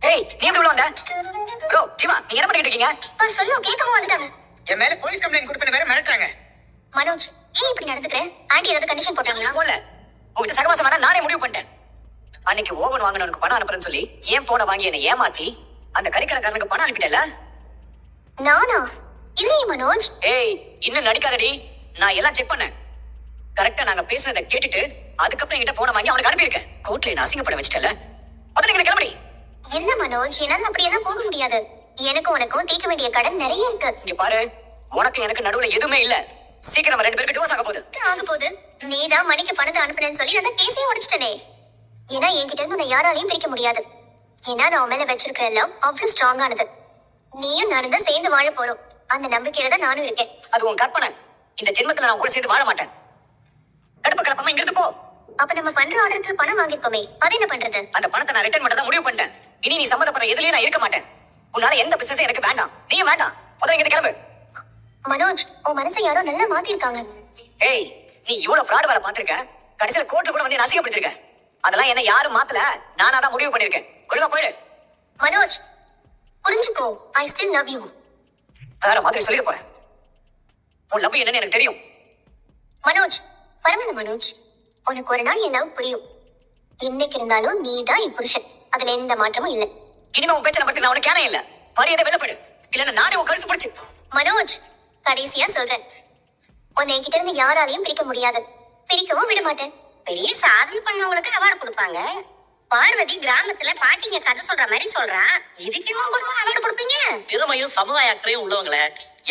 ஏய் நீ எப்படி உள்ள வந்த? ப்ரோ ஜீவா நீங்க என்ன பண்ணிட்டு இருக்கீங்க? சொல்லு கேட்கவும் வந்துட்டாங்க. என் மேல போலீஸ் கம்ப்ளைண்ட் கொடுப்பேன்னு வேற மிரட்டுறாங்க. மனோஜ் ஏன் இப்படி நடந்துக்கிற? ஆண்டி ஏதாவது கண்டிஷன் போட்டாங்களா? போல உங்ககிட்ட சகவாசம் வேணா நானே முடிவு பண்ணிட்டேன். அன்னைக்கு ஓவன் வாங்கினவனுக்கு பணம் அனுப்புறேன்னு சொல்லி என் போனை வாங்கி என்னை ஏமாத்தி அந்த கறிக்கடைக்காரனுக்கு பணம் அனுப்பிட்டல. நானா? இல்லையே மனோஜ். ஏய் இன்னும் நடிக்காதடி. நான் எல்லாம் செக் பண்ணேன். கரெக்டா நாங்க பேசுறத கேட்டுட்டு அதுக்கப்புறம் என்கிட்ட போனை வாங்கி அவனுக்கு அனுப்பியிருக்கேன். கோர்ட்ல என்ன அசிங்கப்பட வச்சிட்டல. முதல்ல இங்க கிளம்பி. என்ன மனோஜ், என்னால அப்படியெல்லாம் போக முடியாது. எனக்கும் உனக்கும் தீர்க்க வேண்டிய கடன் நிறைய இருக்கு. இங்க பாரு, உனக்கு எனக்கு நடுவுல எதுவுமே இல்ல. சீக்கிரம் ரெண்டு பேருக்கு டிவோர்ஸ் ஆக போகுது. நீதான் மணிக்கு பணத்தை அனுப்புனேன்னு சொல்லி நான் கேஸையும் உடைச்சிட்டனே. ஏன்னா என்கிட்ட இருந்து உன்னை யாராலையும் பிரிக்க முடியாது. ஏன்னா நான் மேல வச்சிருக்கிற எல்லாம் அவ்வளவு ஸ்ட்ராங்கானது. நீயும் நானும் தான் சேர்ந்து வாழ போறோம். அந்த நம்பிக்கையில தான் நானும் இருக்கேன். அது உன் கற்பனை. இந்த ஜென்மத்துல நான் கூட சேர்ந்து வாழ மாட்டேன். கடுப்பு கலப்பமா இங்க இருந்து போ. அப்ப நம்ம பண்ற ஆர்டருக்கு பணம் வாங்கிருக்கோமே, அது என்ன பண்றது? அந்த பணத்தை நான் ரிட்டர்ன் பண்ண தான் முடிவு பண்ணிட்டேன். இனி நீ சம்மந்தப்படுற எதுலயும் நான் இருக்க மாட்டேன். உன்னால எந்த பிசினஸும் எனக்கு வேண்டாம். நீயும் வேண்டாம். முதல்ல இங்க கிளம்பு. மனோஜ், உன் மனசை யாரோ நல்லா மாத்திருக்காங்க. ஏய் நீ இவ்வளவு ஃப்ராட் வேலை பாத்திருக்க. கடைசியில கோர்ட்ல கூட வந்து அசிங்கப்படுத்திருக்க. அதெல்லாம் என்ன யாரும் மாத்தல, நானா தான் முடிவு பண்ணிருக்கேன். ஒழுங்கா போயிடு. மனோஜ் புரிஞ்சுக்கோ, ஐ ஸ்டில் லவ் யூ. வேற மாதிரி சொல்லிட போறேன். உன் லவ் என்னன்னு எனக்கு தெரியும். மனோஜ் பரவாயில்ல மனோஜ், உனக்கு ஒரு நாள் என் லவ் புரியும். இன்னைக்கு இருந்தாலும் நீ தான் என் புருஷன், அதுல எந்த மாற்றமும் இல்ல. இனிமே உன் பேச்சை பத்தி நான் உனக்கு கேன இல்ல. மரியாதை வெளிப்படு, இல்லன்னா நானே உன் கழுத்து பிடிச்சு. மனோஜ் கடைசியா சொல்றேன், உன்னை என்கிட்ட இருந்து யாராலையும் பிரிக்க முடியாது, பிரிக்கவும் விட மாட்டேன். பெரிய சாதனை பண்ணவங்களுக்கு அவார்டு கொடுப்பாங்க. பார்வதி கிராமத்துல பாட்டிங்க கதை சொல்ற மாதிரி சொல்றா. இதுக்கு அவார்டு கொடுப்பீங்க? திறமையும் சமுதாய அக்கறையும் உள்ளவங்கள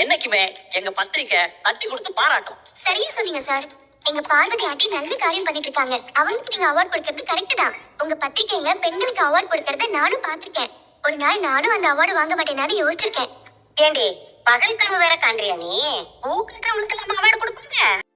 என்னைக்குமே எங்க பத்திரிக்கை தட்டி கொடுத்து பாராட்டும். சரியா சொன்னீங்க சார். எங்க பார்வதி ஆண்டி நல்ல காரியம் பண்ணிட்டு இருக்காங்க. அவங்களுக்கு நீங்க அவார்ட் கொடுக்கறது கரெக்ட் தான். உங்க பத்திரிக்கையில பெண்களுக்கு அவார்ட் கொடுக்கறத நானும் பாத்திருக்கேன். ஒரு நாள் நானும் அந்த அவார்டு வாங்க மாட்டேன்னு யோசிச்சிருக்கேன். ஏண்டி பகல் கனவு வேற காண்றியா நீ? பூ கட்டுறவங்களுக்கு எல்லாம் அவார்டு கொடுப்பாங்க.